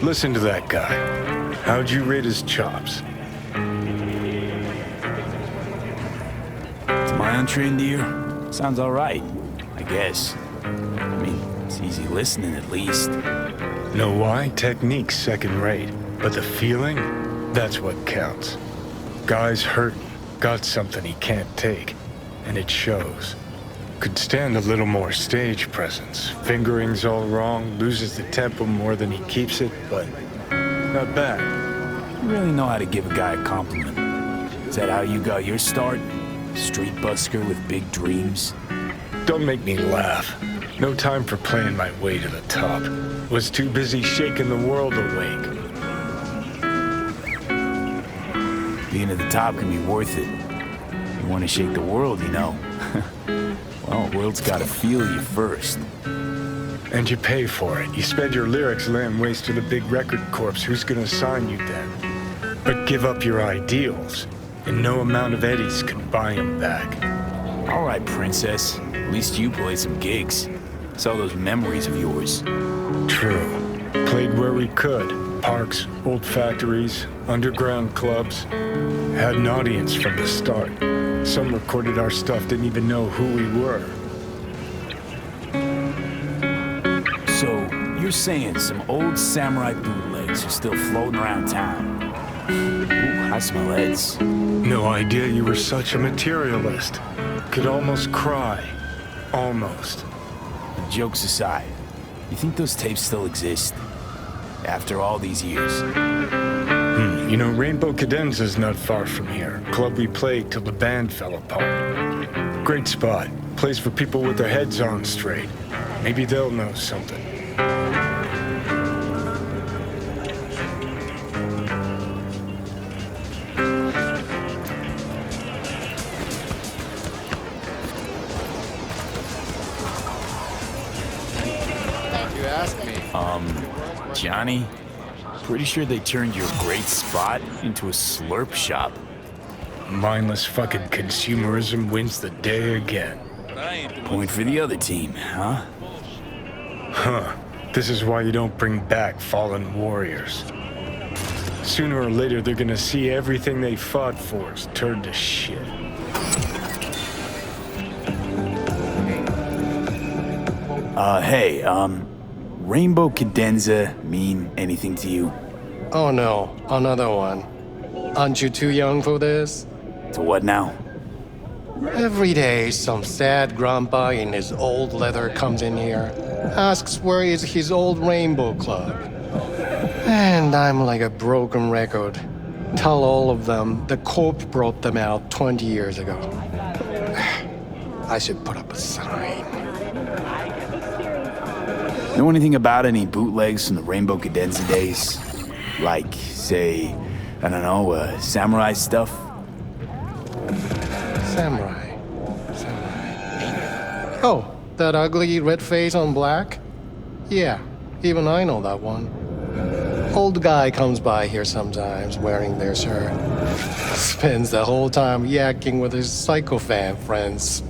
Listen to that guy. How'd you rate his chops? To my untrained ear, sounds alright, I guess. I mean, it's easy listening at least. Know why? Technique's second rate. But the feeling? That's what counts. Guy's hurting, got something he can't take. And it shows. Could stand a little more stage presence. Fingering's all wrong, loses the tempo more than he keeps it, but not bad. You really know how to give a guy a compliment. Is that how you got your start? Street busker with big dreams? Don't make me laugh. No time for playing my way to the top. Was too busy shaking the world awake. Being at the top can be worth it. You want to shake the world, you know. Well, the world's gotta feel you first. And you pay for it. You spend your lyrics laying waste to the big record corps. Who's gonna sign you then? But give up your ideals, and no amount of eddies can buy them back. All right, princess. At least you played some gigs. Saw those memories of yours. True. Played where we could. Parks, old factories, underground clubs. Had an audience from the start. Some recorded our stuff, didn't even know who we were. So, you're saying some old samurai bootlegs are still floating around town? Ooh, I smell heads. No idea you were such a materialist. Could almost cry. Almost. Jokes aside, you think those tapes still exist? After all these years? You know, Rainbow Cadenza's not far from here. Club we played till the band fell apart. Great spot. Place for people with their heads on straight. Maybe they'll know something. You asked me. Johnny? Pretty sure they turned your great spot into a slurp shop. Mindless fucking consumerism wins the day again. Point for the other team, huh? Huh. This is why you don't bring back fallen warriors. Sooner or later, they're gonna see everything they fought for is turned to shit. Hey, Rainbow Cadenza mean anything to you? Oh no, another one. Aren't you too young for this? To what now? Every day, some sad grandpa in his old leather comes in here, asks where is his old Rainbow Club. And I'm like a broken record. Tell all of them the Corp brought them out 20 years ago. I should put up a sign. Know anything about any bootlegs from the Rainbow Cadenza days? Like, say, I don't know, samurai stuff? Samurai. Oh, that ugly red face on black? Yeah, even I know that one. Old guy comes by here sometimes wearing their shirt. Spends the whole time yakking with his psychofan friends.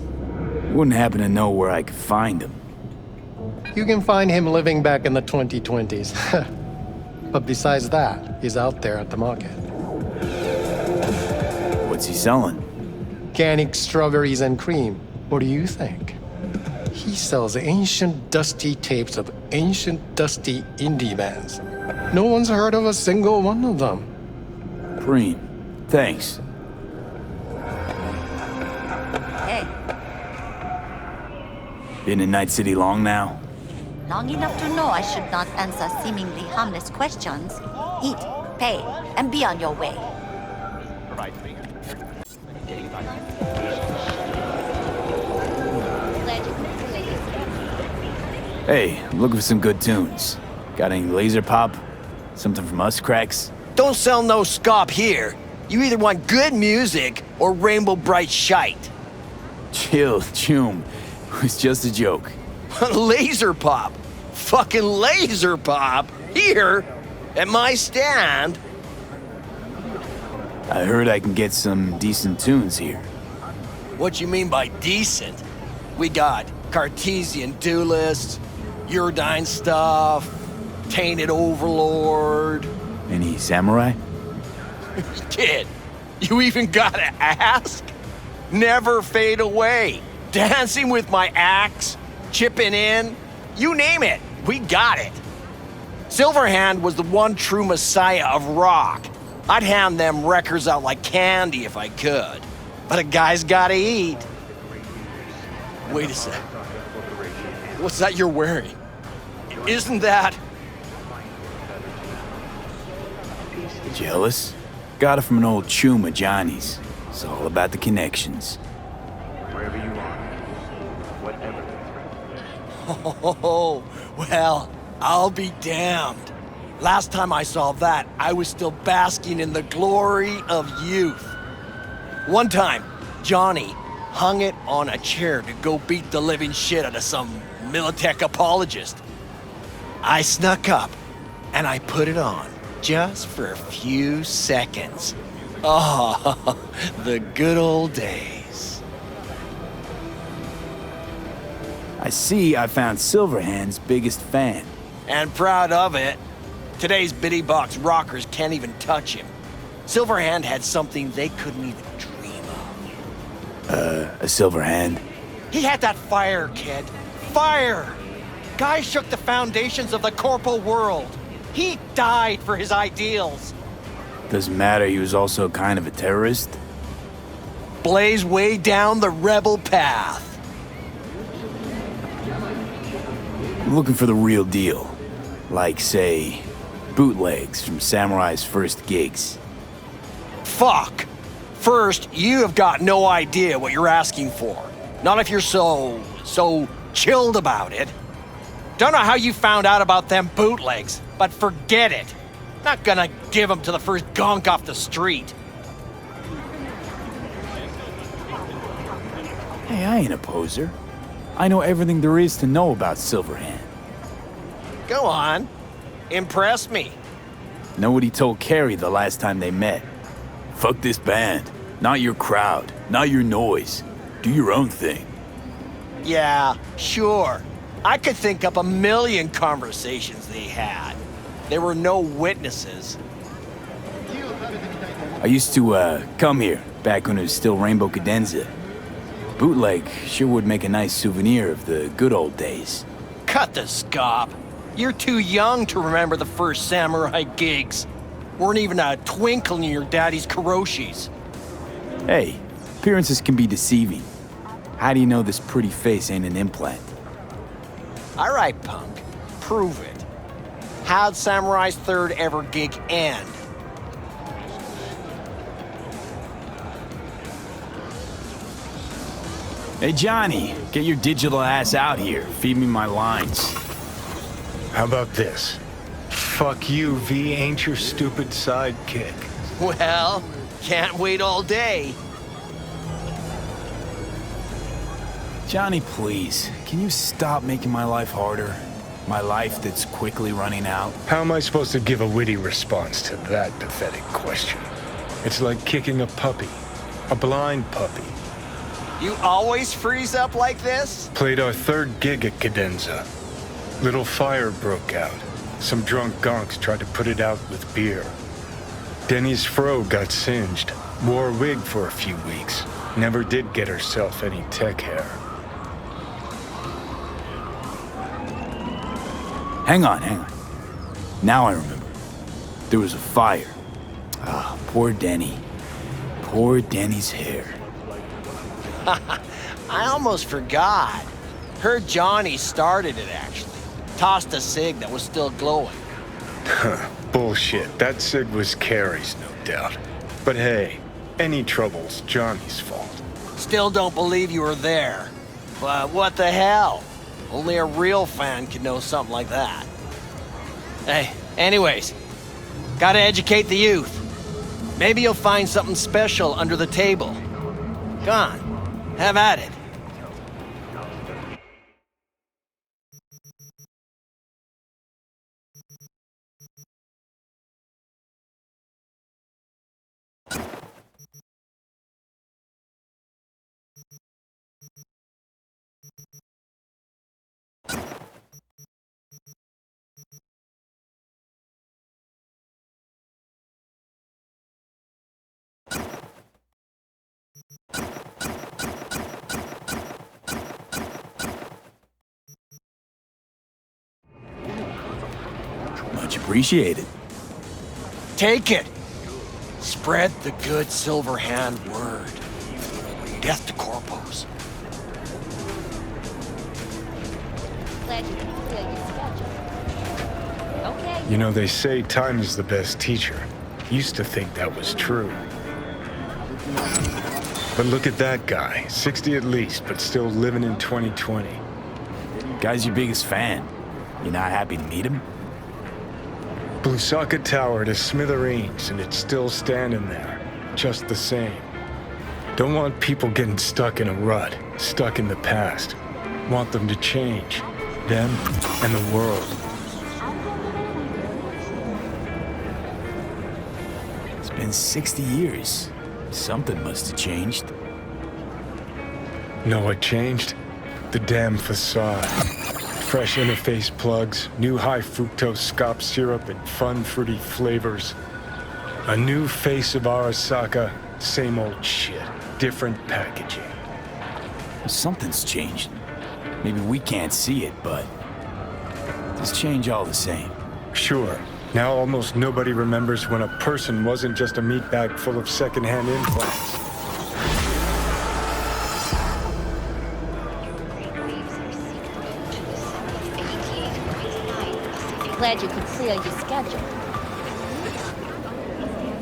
Wouldn't happen to know where I could find him. You can find him living back in the 2020s. But besides that, he's out there at the market. What's he selling? Organic strawberries and cream. What do you think? He sells ancient dusty tapes of ancient dusty indie bands. No one's heard of a single one of them. Preem. Thanks. Hey, Been in Night City long now? long enough to know I should not answer seemingly harmless questions. Eat, pay, and be on your way. Hey, I'm looking for some good tunes. Got any laser pop? Something from us cracks? Don't sell no scop here. You either want good music or rainbow bright shite. Chill, Choom. It was just a joke. Laser pop. Fucking laser pop. Here, at my stand. I heard I can get some decent tunes here. What you mean by decent? We got Cartesian duelists, Uridine stuff, tainted overlord. Any samurai? Kid, you even gotta ask? Never fade away. Dancing with my axe, chipping in, you name it, we got it. Silverhand was the one true messiah of rock. I'd hand them records out like candy if I could. But a guy's gotta eat. Wait a sec. What's that you're wearing? Isn't that... Jealous? Got it from an old chum of Johnny's. It's all about the connections. Wherever you are, whatever the threat. Oh, well, I'll be damned. Last time I saw that, I was still basking in the glory of youth. One time, Johnny hung it on a chair to go beat the living shit out of some Militech apologist. I snuck up, and I put it on, just for a few seconds. Oh, the good old days. I see I found Silverhand's biggest fan. And proud of it. Today's bitty box rockers can't even touch him. Silverhand had something they couldn't even dream of. A Silverhand? He had that fire, kid. Fire! Guy shook the foundations of the corporal world. He died for his ideals. Doesn't matter, he was also kind of a terrorist. Blaze way down the rebel path. I'm looking for the real deal. Like, say, bootlegs from Samurai's first gigs. Fuck! First, you have got no idea what you're asking for. Not if you're so chilled about it. Don't know how you found out about them bootlegs, but forget it. Not gonna give them to the first gonk off the street. Hey, I ain't a poser. I know everything there is to know about Silverhand. Go on. Impress me. Know what he told Carrie the last time they met? Fuck this band. Not your crowd. Not your noise. Do your own thing. Yeah, sure. I could think up a million conversations they had. There were no witnesses. I used to, come here, back when it was still Rainbow Cadenza. Bootleg sure would make a nice souvenir of the good old days. Cut the scop. You're too young to remember the first samurai gigs. Weren't even a twinkle in your daddy's karoshis. Hey, appearances can be deceiving. How do you know this pretty face ain't an implant? All right, punk. Prove it. How'd Samurai's third ever gig end? Hey, Johnny, get your digital ass out here. Feed me my lines. How about this? Fuck you, V ain't your stupid sidekick. Well, can't wait all day. Johnny, please, can you stop making my life harder? My life that's quickly running out? How am I supposed to give a witty response to that pathetic question? It's like kicking a puppy. A blind puppy. You always freeze up like this? Played our third gig at Cadenza. Little fire broke out. Some drunk gonks tried to put it out with beer. Denny's fro got singed. Wore a wig for a few weeks. Never did get herself any tech hair. Hang on. Now I remember. There was a fire. Ah, poor Denny. Poor Denny's hair. I almost forgot. Heard Johnny started it, actually. Tossed a cig that was still glowing. Bullshit. That cig was Carrie's, no doubt. But hey, any trouble's Johnny's fault. Still don't believe you were there. But what the hell? Only a real fan could know something like that. Hey, anyways, gotta educate the youth. Maybe you'll find something special under the table. Go on, have at it. Appreciate it. Take it. Spread the good Silver Hand word. Death to corpos. Glad you can clear your schedule. Okay. You know, they say time is the best teacher. Used to think that was true. But look at that guy, 60 at least, but still living in 2020. Guy's your biggest fan. You're not happy to meet him? Blusaka Tower to smithereens, and it's still standing there, just the same. Don't want people getting stuck in a rut, stuck in the past. Want them to change, them and the world. It's been 60 years. Something must have changed. Know what changed? The damn facade. Fresh interface plugs, new high fructose scop syrup and fun fruity flavors. A new face of Arasaka, same old shit, different packaging. Something's changed. Maybe we can't see it, but it's change all the same. Sure, now almost nobody remembers when a person wasn't just a meat bag full of secondhand implants. Glad you could clear your schedule.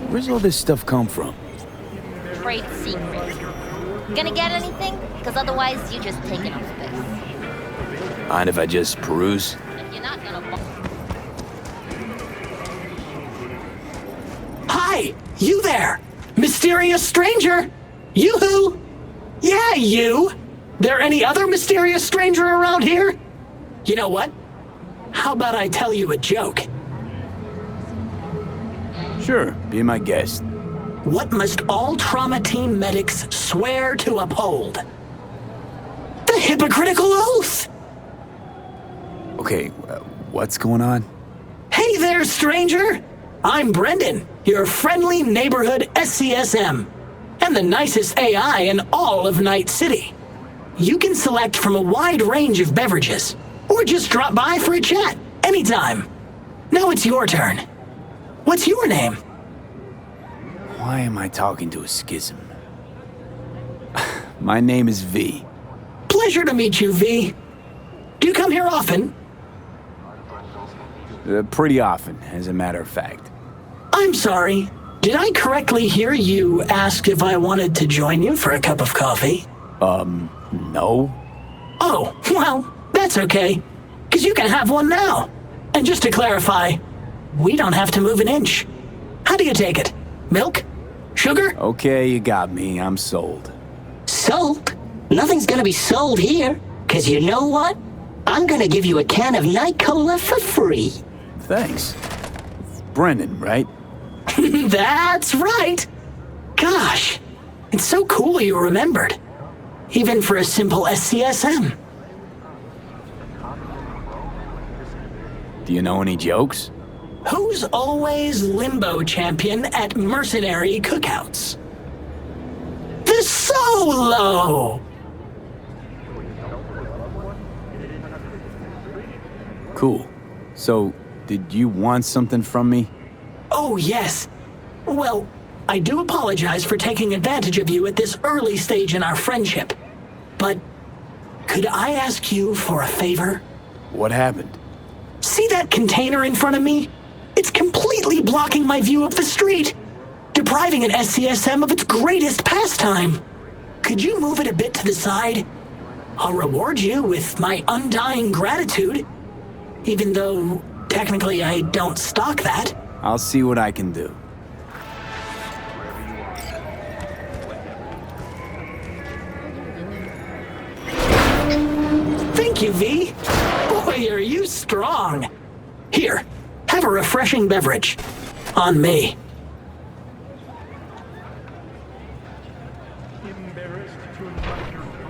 Where's all this stuff come from? Trade secret. Gonna get anything? Because otherwise you're just taking up space. Mind if I just peruse? If you're not gonna... Hi! You there! Mysterious stranger! Yoo-hoo! Yeah, you! There any other mysterious stranger around here? You know what? How about I tell you a joke? Sure, be my guest. What must all trauma team medics swear to uphold? The hypocritical oath! Okay, what's going on? Hey there, stranger! I'm Brendan, your friendly neighborhood SCSM, and the nicest AI in all of Night City. You can select from a wide range of beverages, or just drop by for a chat, anytime. Now it's your turn. What's your name? Why am I talking to a schism? My name is V. Pleasure to meet you, V. Do you come here often? Pretty often, as a matter of fact. I'm sorry. Did I correctly hear you ask if I wanted to join you for a cup of coffee? No. Oh, well, that's okay. Because you can have one now. And just to clarify, we don't have to move an inch. How do you take it? Milk? Sugar? Okay, you got me. I'm sold. Sold? Nothing's gonna be sold here. Cause you know what? I'm gonna give you a can of Night Cola for free. Thanks. Brendan, right? That's right. Gosh, it's so cool you remembered. Even for a simple SCSM. Do you know any jokes? Who's always limbo champion at mercenary cookouts? The Solo! Cool. So, did you want something from me? Oh, yes. Well, I do apologize for taking advantage of you at this early stage in our friendship. But could I ask you for a favor? What happened? See that container in front of me? It's completely blocking my view of the street, depriving an SCSM of its greatest pastime. Could you move it a bit to the side? I'll reward you with my undying gratitude, even though technically I don't stock that. I'll see what I can do. Thank you, V. Boy, are you strong. Here, have a refreshing beverage. On me.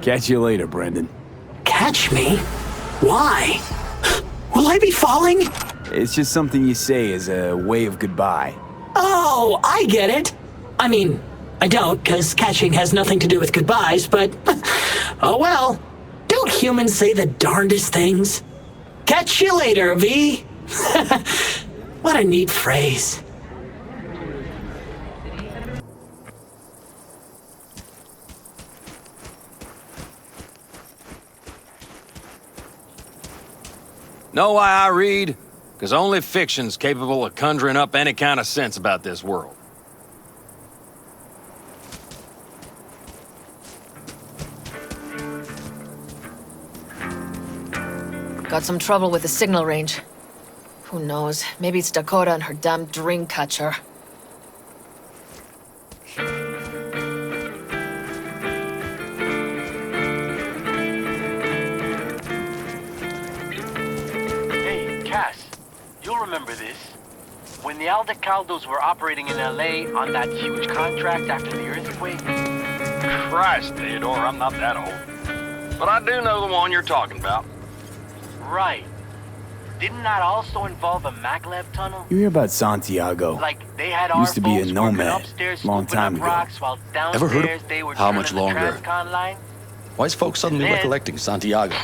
Catch you later, Brendan. Catch me? Why? Will I be falling? It's just something you say as a way of goodbye. Oh, I get it. I mean, I don't, because catching has nothing to do with goodbyes, but oh well. Don't humans say the darndest things? Catch you later, V. What a neat phrase. Know why I read? Because only fiction's capable of conjuring up any kind of sense about this world. Got some trouble with the signal range. Who knows? Maybe it's Dakota and her damn dream catcher. Hey, Cass, you'll remember this. When the Aldecaldos were operating in LA on that huge contract after the earthquake. Christ, Theodore, I'm not that old. But I do know the one you're talking about. Right. Didn't that also involve a maglev tunnel? You hear about Santiago? Like they had our Used to be a folks NOMAD, working upstairs long scooping time up ago. rocks while Ever heard of downstairs they were how much turning the longer? Transcon line? Why is folks suddenly And then- recollecting Santiago?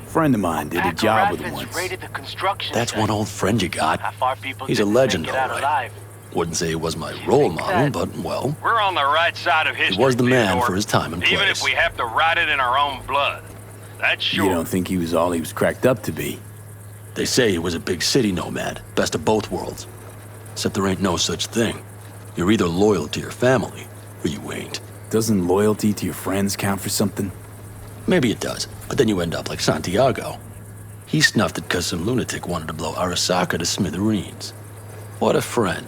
Friend of mine did a job with him Paco once. Rapids raided the construction That's site. one old friend you got. Half our people He's a didn't legend, make it out all right. alive. Wouldn't say he was my role think model, that- but, well, We're on the right side of history, he was the man Theodore. for his time and place. Even if we have to write it in our own blood. That's sure. You don't think he was all he was cracked up to be? They say he was a big city nomad, best of both worlds. Except there ain't no such thing. You're either loyal to your family, or you ain't. Doesn't loyalty to your friends count for something? Maybe it does, but then you end up like Santiago. He snuffed it because some lunatic wanted to blow Arasaka to smithereens. What a friend.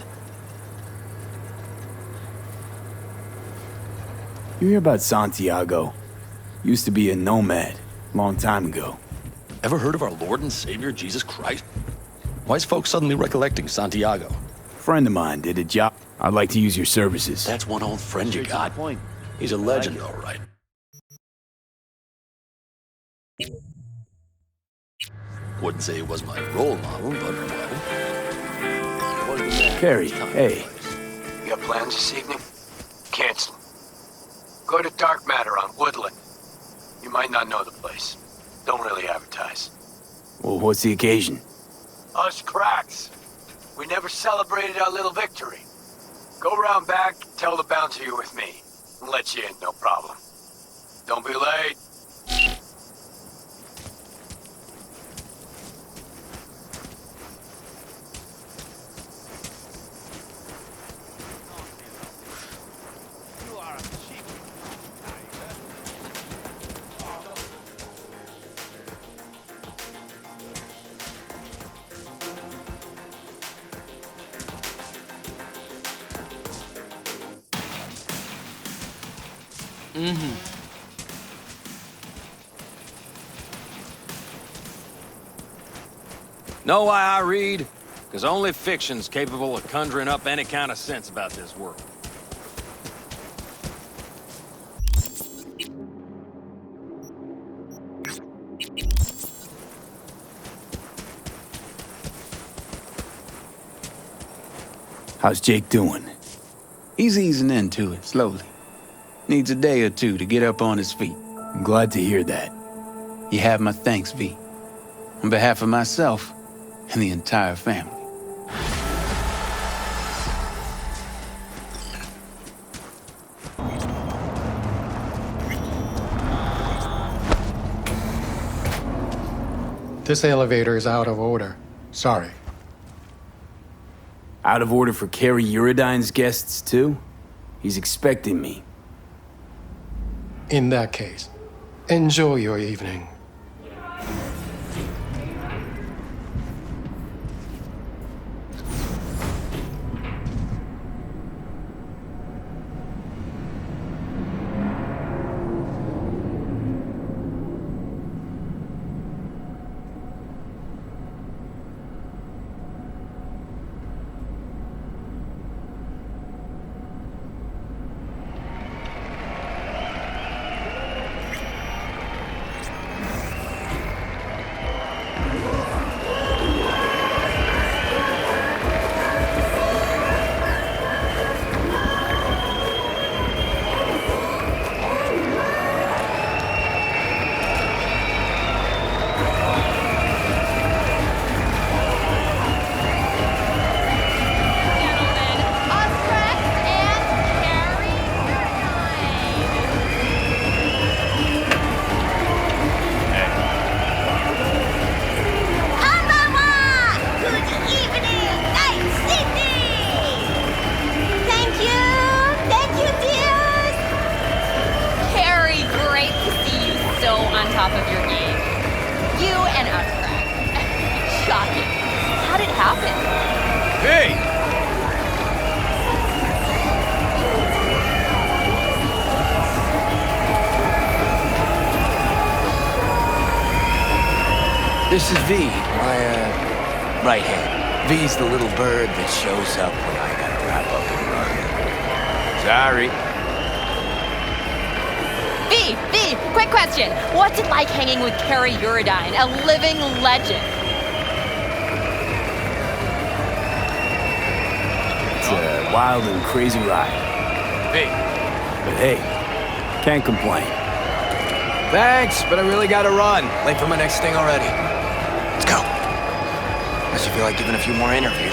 You hear about Santiago? Used to be a nomad, long time ago. Ever heard of our Lord and Savior, Jesus Christ? Why is folks suddenly recollecting Santiago? Friend of mine did a job. I'd like to use your services. That's one old friend you got. He's a legend, all right. Wouldn't say he was my role model, but, well, he was the man. Carrie, for his time and hey. place. You got plans this evening? Cancel. Go to Dark Matter on Woodland. You might not know the place. Don't really advertise. Well, what's the occasion? Us cracks. We never celebrated our little victory. Go around back, tell the bouncer you're with me. I'll let you in, no problem. Don't be late. Know why I read? Because only fiction's capable of conjuring up any kind of sense about this world. How's Jake doing? He's easing into it, slowly. Needs a day or two to get up on his feet. I'm glad to hear that. You have my thanks, V. On behalf of myself and the entire family. This elevator is out of order. Sorry. Out of order for Carrie Uridine's guests, too? He's expecting me. In that case, enjoy your evening. This is V, my, right hand. V's the little bird that shows up when I gotta wrap up and run. Sorry. V, quick question. What's it like hanging with Carrie Uridine, a living legend? It's a wild and crazy ride. V. But hey, can't complain. Thanks, but I really gotta run. Late for my next thing already. Let's go. Unless you feel like giving a few more interviews.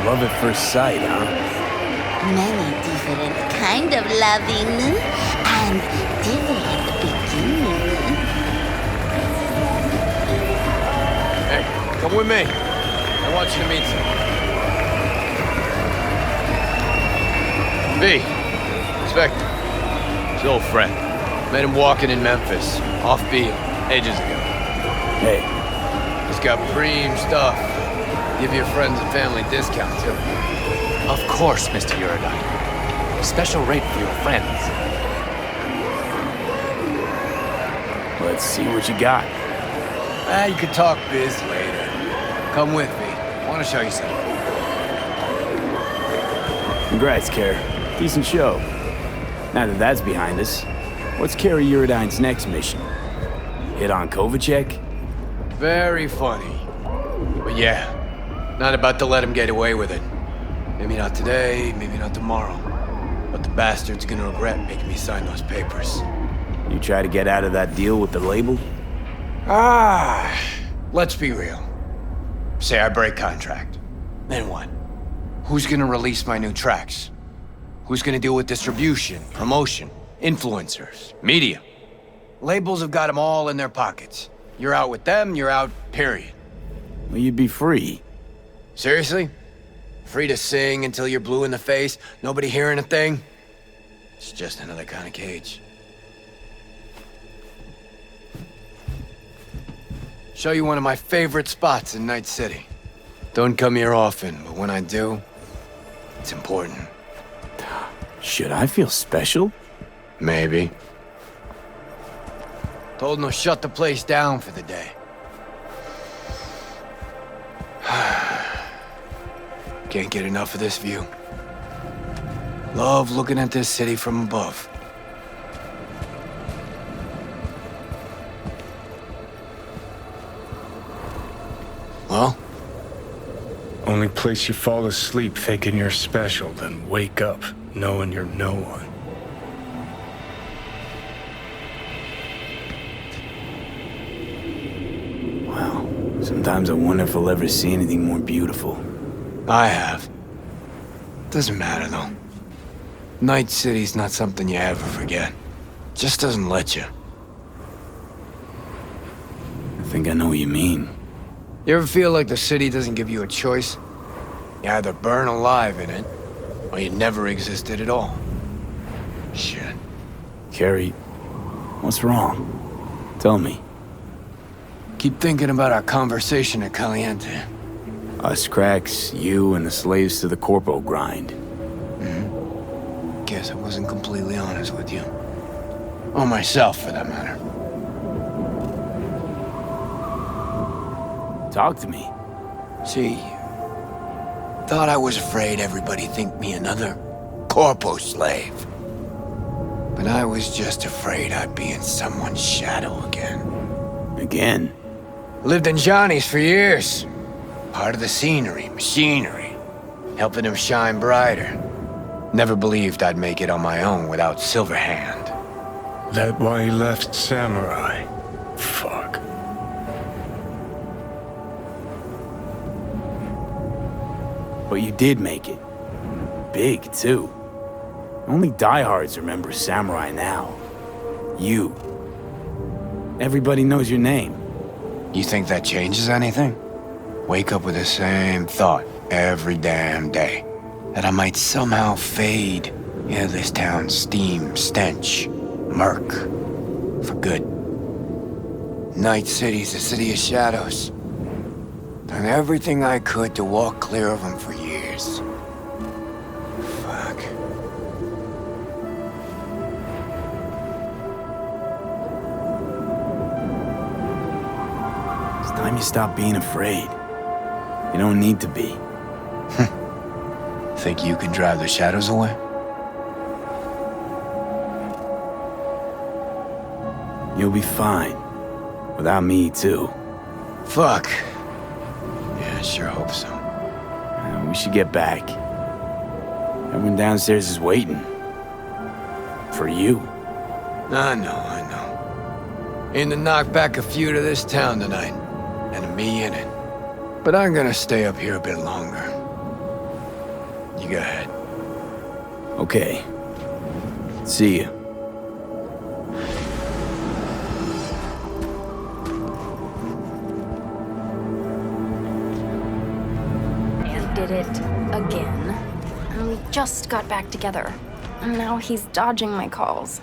Love at first sight, huh? Many different kind of loving and different beginning. Hey, come with me. I want you to meet someone. V. Inspector. His old friend. Met him walking in Memphis. Off beat. Ages ago. Hey. He's got preem stuff. Give your friends and family discount, too. Of course, Mr. Uridine. Special rate for your friends. Let's see what you got. You can talk biz later. Come with me. I want to show you something. Congrats, Care. Decent show. Now that that's behind us, what's Carrie Uridine's next mission? Hit on Kovacek? Very funny. But yeah, not about to let him get away with it. Maybe not today, maybe not tomorrow. But the bastard's gonna regret making me sign those papers. You try to get out of that deal with the label? Let's be real. Say I break contract. Then what? Who's gonna release my new tracks? Who's gonna deal with distribution, promotion, influencers, media? Labels have got them all in their pockets. You're out with them, you're out, period. Well, you'd be free. Seriously? Free to sing until you're blue in the face, nobody hearing a thing? It's just another kind of cage. Show you one of my favorite spots in Night City. Don't come here often, but when I do, it's important. Should I feel special? Maybe. Told him to shut the place down for the day. Can't get enough of this view. Love looking at this city from above. Well? Only place you fall asleep thinking you're special, then wake up knowing you're no one. Wow. Sometimes I wonder if I'll ever see anything more beautiful. I have. Doesn't matter, though. Night City's not something you ever forget. Just doesn't let you. I think I know what you mean. You ever feel like the city doesn't give you a choice? You either burn alive in it, or you never existed at all. Shit. Carrie, what's wrong? Tell me. Keep thinking about our conversation at Caliente. Us cracks, you and the slaves to the corpo grind. Guess I wasn't completely honest with you. Or myself, for that matter. Talk to me. See, thought I was afraid everybody'd think me another corpo slave. But I was just afraid I'd be in someone's shadow again. Again? Lived in Johnny's for years. Part of the scenery, machinery. Helping him shine brighter. Never believed I'd make it on my own without Silverhand. That why he left Samurai? Fuck. But you did make it. Big, too. Only diehards remember Samurai now. You. Everybody knows your name. You think that changes anything? Wake up with the same thought every damn day. That I might somehow fade into this town's steam, stench, murk. For good. Night City's a city of shadows. Done everything I could to walk clear of them for years. Fuck. time you stop being afraid. You don't need to be. Think you can drive the shadows away? You'll be fine. Without me, too. Fuck. Yeah, I sure hope so. We should get back. Everyone downstairs is waiting. For you. I know. Aim to knock back a few to this town tonight. And me in it. But I'm gonna stay up here a bit longer. You go ahead. Okay. See you. He did it again. And we just got back together. And now he's dodging my calls.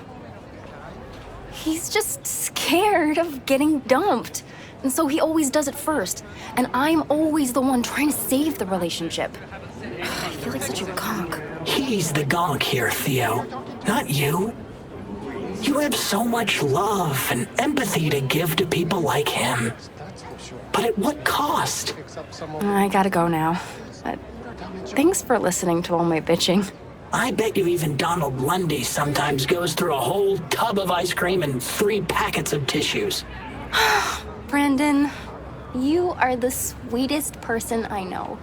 He's just scared of getting dumped. And so he always does it first. And I'm always the one trying to save the relationship. I feel like such a gonk. He's the gonk here, Theo. Not you. You have so much love and empathy to give to people like him. But at what cost? I gotta go now. Thanks for listening to all my bitching. I bet you even Donald Lundy sometimes goes through a whole tub of ice cream and 3 packets of tissues. Brandon, you are the sweetest person I know.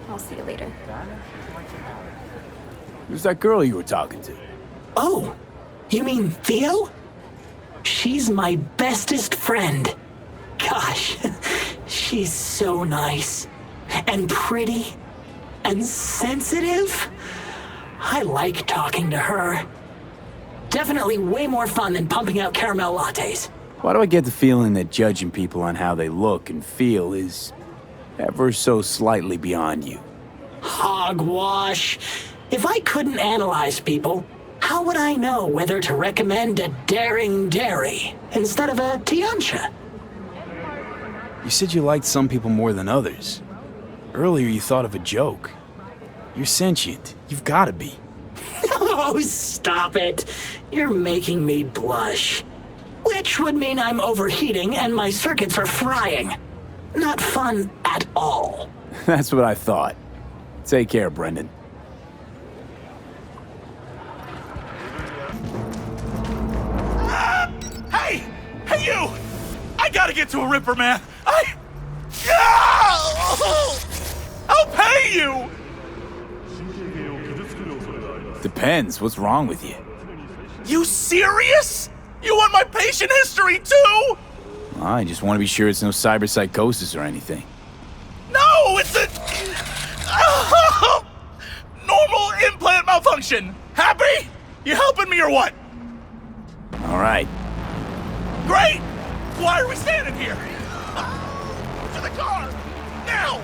I'll see you later. Who's that girl you were talking to? Oh, you mean Theo? She's my bestest friend. Gosh, she's so nice and pretty and sensitive. I like talking to her. Definitely way more fun than pumping out caramel lattes. Why do I get the feeling that judging people on how they look and feel is ever so slightly beyond you? Hogwash. If I couldn't analyze people, how would I know whether to recommend a daring dairy instead of a Tiancha? You said you liked some people more than others. Earlier you thought of a joke. You're sentient. You've got to be. Oh, stop it. You're making me blush. Which would mean I'm overheating and my circuits are frying. Not fun at all. That's what I thought. Take care, Brendan. Hey! Hey, you! I gotta get to a Ripper, man! I'll pay you! Depends. What's wrong with you? You serious? You want my patient history, too? I just want to be sure it's no cyberpsychosis or anything. No, it's a... normal implant malfunction. Happy? You helping me or what? All right. Great! Why are we standing here? To the car! Now!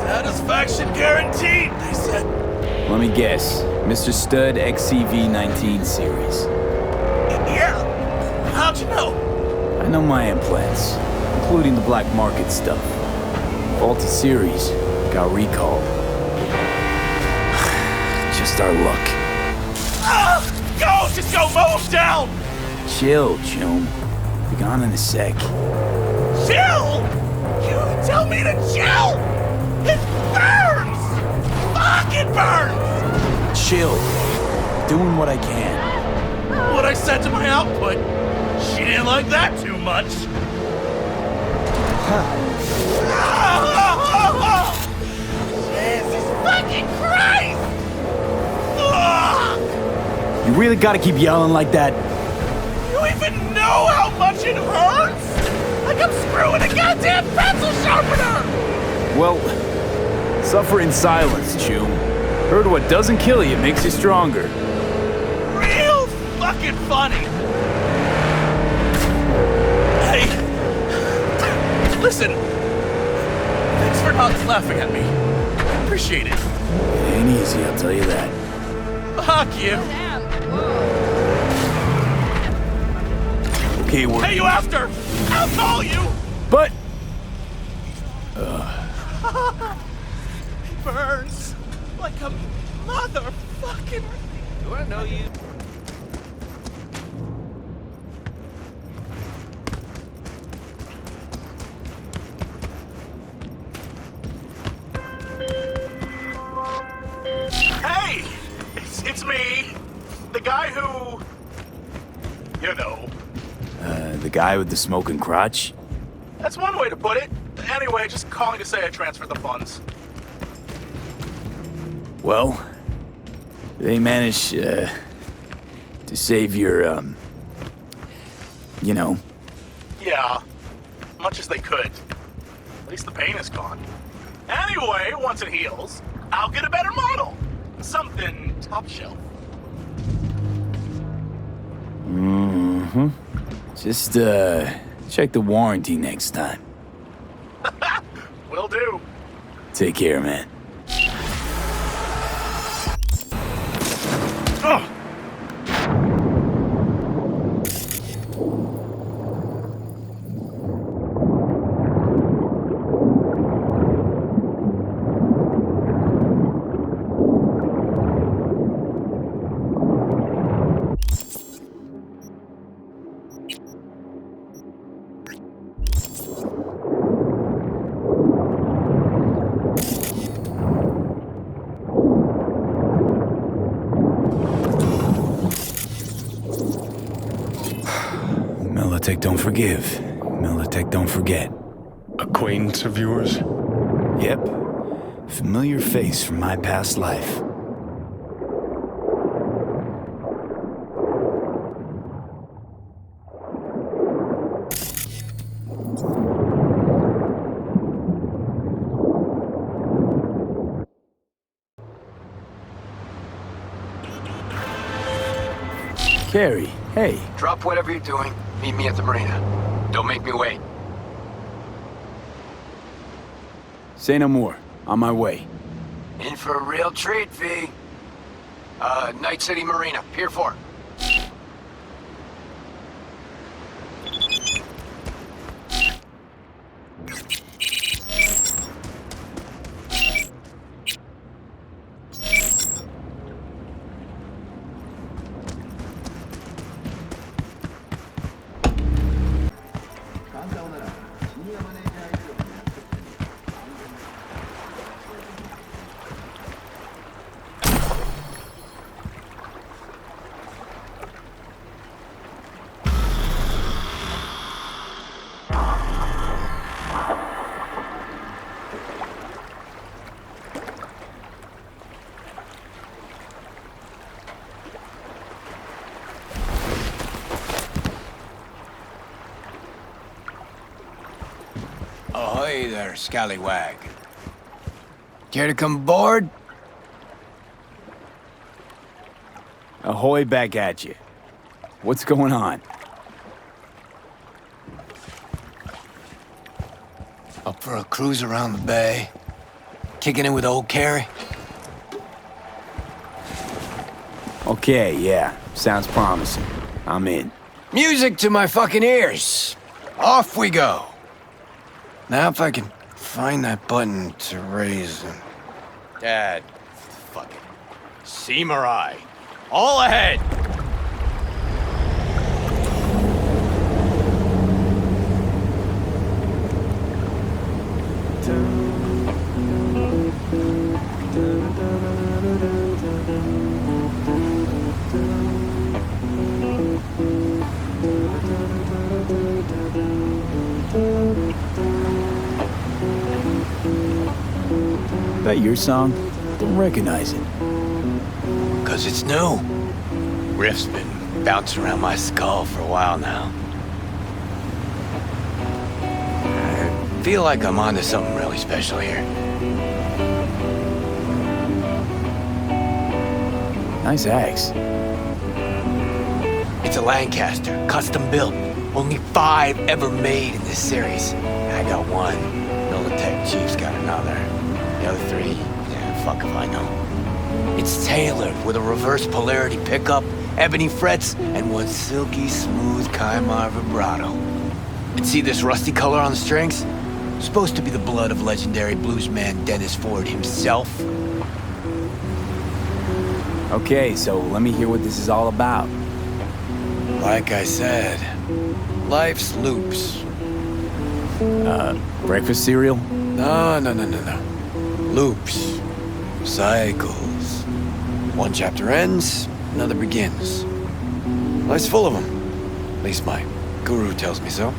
Satisfaction guaranteed, they said. Let me guess. Mr. Stud XCV-19 series. Yeah. How'd you know? I know my implants, including the black market stuff. Faulty series got recalled. Just our luck. Go! Just go! Mow him down! Chill, Joom. Be gone in a sec. Chill! You tell me to chill! It burns! Fuck, it burns! Chill. Doing what I can. What I said to my output. She didn't like that too much. Jesus fucking Christ! You really gotta keep yelling like that? You even know how much it hurts? Like I'm screwing a goddamn pencil sharpener! Well, suffer in silence, Joom. Heard what doesn't kill you makes you stronger. Real fucking funny. Hey, listen. Thanks for not laughing at me. I appreciate it. It ain't easy, I'll tell you that. Fuck you. Okay, we're... Hey, you after! I'll call you! But... It burns like I'm Motherfucking... Do I know you? Hey! It's me. The guy who... You know. The guy with the smoking crotch? That's one way to put it. Anyway, just calling to say I transferred the funds. Well, they managed, to save your, you know. Yeah, much as they could. At least the pain is gone. Anyway, once it heals, I'll get a better model. Something top shelf. Mm-hmm. Just, check the warranty next time. Will do. Take care, man. Militech don't forgive. Militech don't forget. Acquaintance of yours? Yep. Familiar face from my past life. Carrie, hey. Drop whatever you're doing. Meet me at the marina. Don't make me wait. Say no more. On my way. In for a real treat, V. Night City Marina, Pier 4. Ahoy there, scallywag. Care to come aboard? Ahoy back at you. What's going on? Up for a cruise around the bay? Kicking in with old Carrie? Okay, yeah. Sounds promising. I'm in. Music to my fucking ears. Off we go. Now if I can find that button to raise and... Dad, fucking... Samurai. All ahead! That your song? Don't recognize it. 'Cause it's new. Riff's been bouncing around my skull for a while now. I feel like I'm onto something really special here. Nice axe. It's a Lancaster, custom built. Only 5 ever made in this series. I got one. Militech Chief's got another. The other 3, yeah, fuck if I know. It's tailored with a reverse polarity pickup, ebony frets, and one silky smooth Kaimar vibrato. And see this rusty color on the strings? Supposed to be the blood of legendary bluesman Dennis Ford himself. Okay, so let me hear what this is all about. Like I said, life's loops. Breakfast cereal? No. Loops. Cycles. One chapter ends, another begins. Life's full of them. At least my guru tells me so.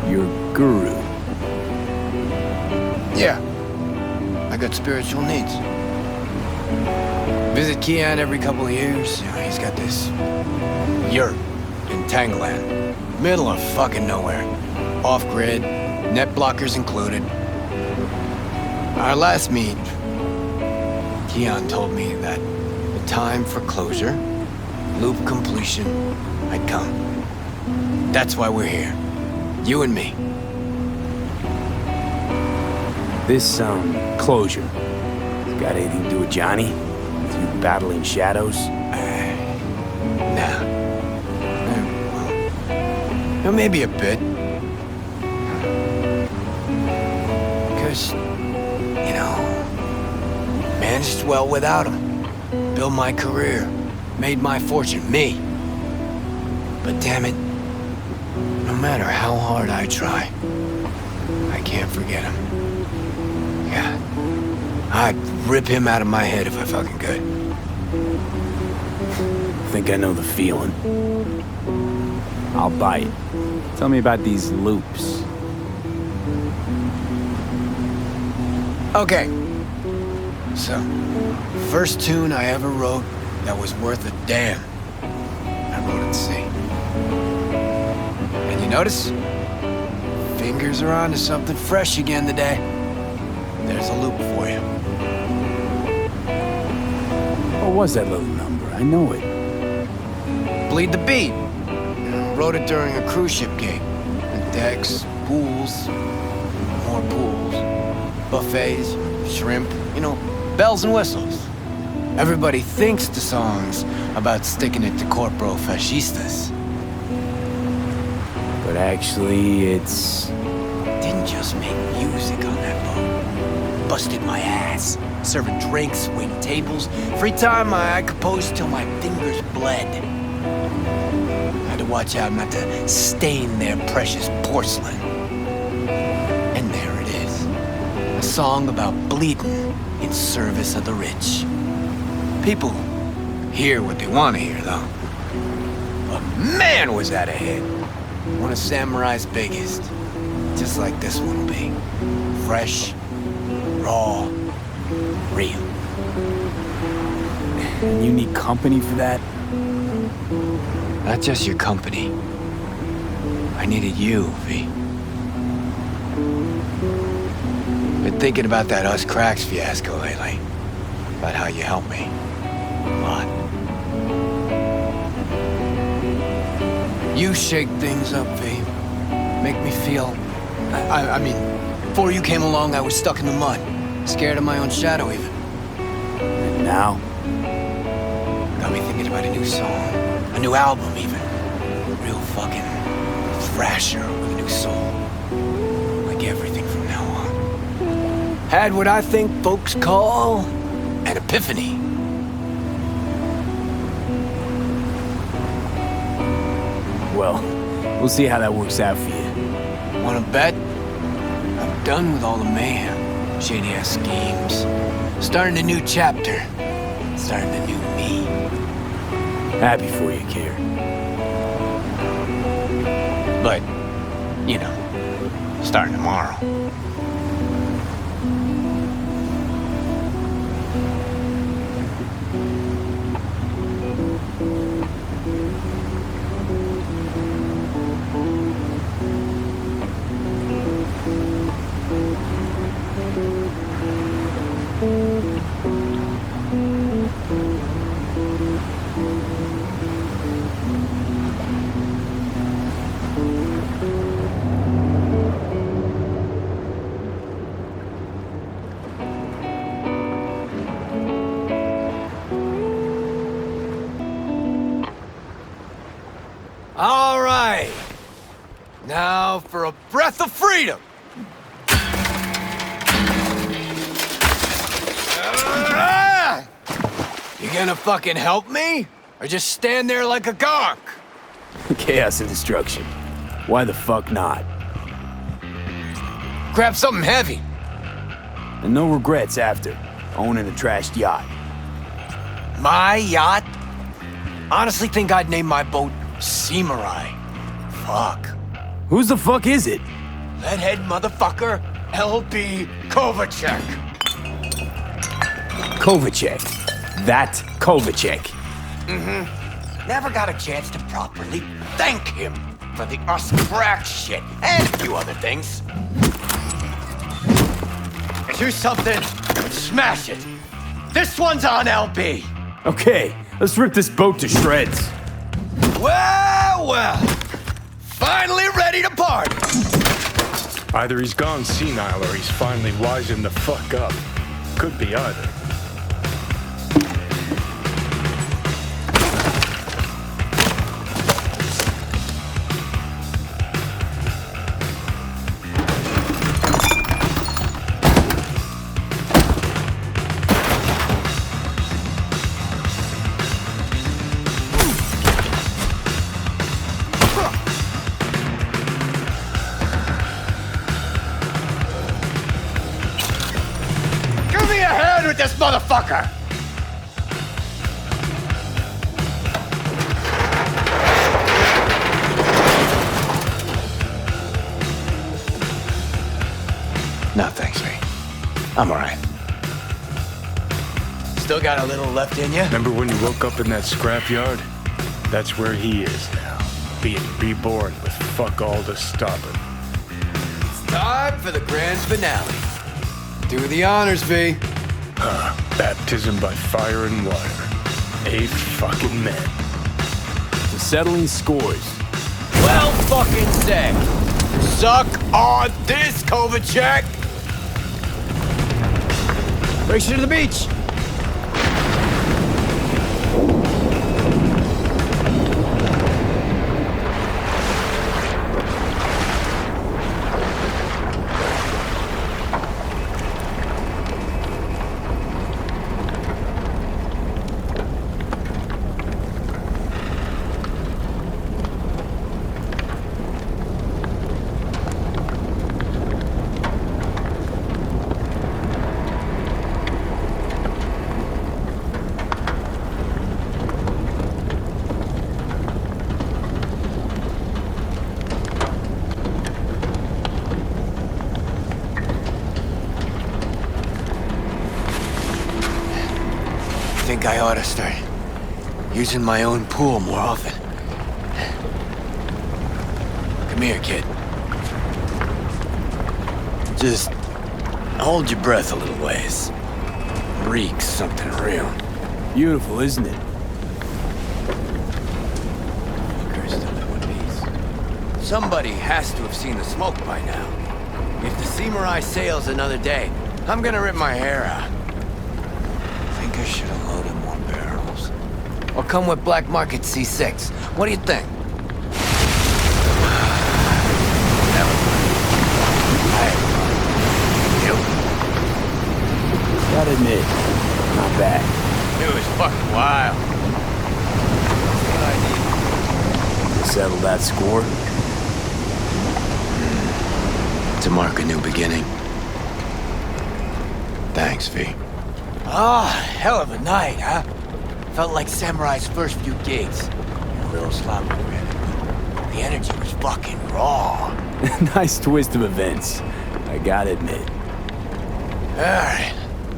Your guru? Yeah. I got spiritual needs. Visit Kian every couple of years. You know, he's got this yurt in Tangland. Middle of fucking nowhere. Off-grid, net blockers included. Our last meet, Kian told me that the time for closure, loop completion, had come. That's why we're here. You and me. This, closure. Got anything to do with Johnny? With you battling shadows? Nah. Well, maybe a bit. Because, you know, managed well without him. Built my career. Made my fortune. Me. But damn it, no matter how hard I try, I can't forget him. Yeah. I'd rip him out of my head if I fucking could. Think I know the feeling. I'll bite. Tell me about these loops. Okay. So, first tune I ever wrote that was worth a damn. I wrote at sea. And you notice? Fingers are on to something fresh again today. There's a loop for you. What was that little number? I know it. Bleed the beat. Wrote it during a cruise ship gig. Decks, pools, more pools, buffets, shrimp, you know, bells and whistles. Everybody thinks the song's about sticking it to corporo fascistas. But actually, it's... Didn't just make music on that boat. Busted my ass. Serving drinks, waiting tables. Free time, I composed till my fingers bled. Had to watch out not to stain their precious porcelain. And there it is. A song about bleeding in service of the rich. People hear what they want to hear, though. But man, was that a hit. One of Samurai's biggest. Just like this one will be. Fresh, raw, real. And you need company for that? Not just your company. I needed you, V. Been thinking about that Us Cracks fiasco lately. About how you helped me. A lot. You shake things up, V. Make me feel... I mean, before you came along, I was stuck in the mud. Scared of my own shadow, even. And now? Got me thinking about a new song. A new album, even. Real fucking thrasher with a new soul. Like everything from now on. Had what I think folks call an epiphany. Well, we'll see how that works out for you. Wanna bet? I'm done with all the mayhem. Shady-ass schemes. Starting a new chapter. Starting a new me. Happy for you, Kier. But, you know, starting tomorrow. All right. Now for a breath of freedom. All right. You gonna fucking help me? Or just stand there like a gonk? Chaos and destruction. Why the fuck not? Grab something heavy. And no regrets after owning a trashed yacht. My yacht? Honestly think I'd name my boat Samurai. Fuck. Whose the fuck is it? Leadhead motherfucker, L.B. Kovacek. Kovacek. That Kovacek. Mm-hmm. Never got a chance to properly thank him for the us crack shit and a few other things. Do something, smash it. This one's on LB. Okay, let's rip this boat to shreds. Well. Finally ready to party. Either he's gone senile or he's finally wising the fuck up. Could be either. With this motherfucker! No, thanks, V. I'm alright. Still got a little left in you? Remember when you woke up in that scrapyard? That's where he is now, being reborn with fuck all to stop him. It's time for the grand finale. Do the honors, V. Baptism by fire and water. A fucking man. The settling scores. Well fucking said. Suck on this, Kovacek. Race you to the beach. I think I ought to start using my own pool more often. Come here, kid. Just hold your breath a little ways. Reeks something real. Beautiful, isn't it? Somebody has to have seen the smoke by now. If the Samurai sails another day, I'm gonna rip my hair out. I think I should have loaded more barrels. Or come with Black Market C6. What do you think? Gotta admit, not bad. It was fucking wild. What I need. Settle that score. To mark a new beginning. Thanks, V. Ah, hell of a night, huh? Felt like Samurai's first few gigs. A little sloppy, really. The energy was fucking raw. Nice twist of events, I gotta admit. Alright,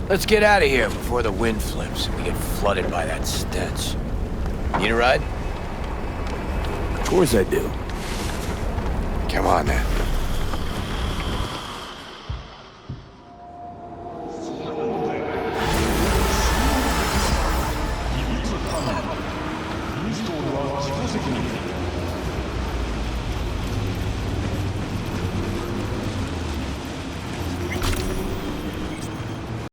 let's get out of here before the wind flips and we get flooded by that stench. Need a ride? Of course I do. Come on, then.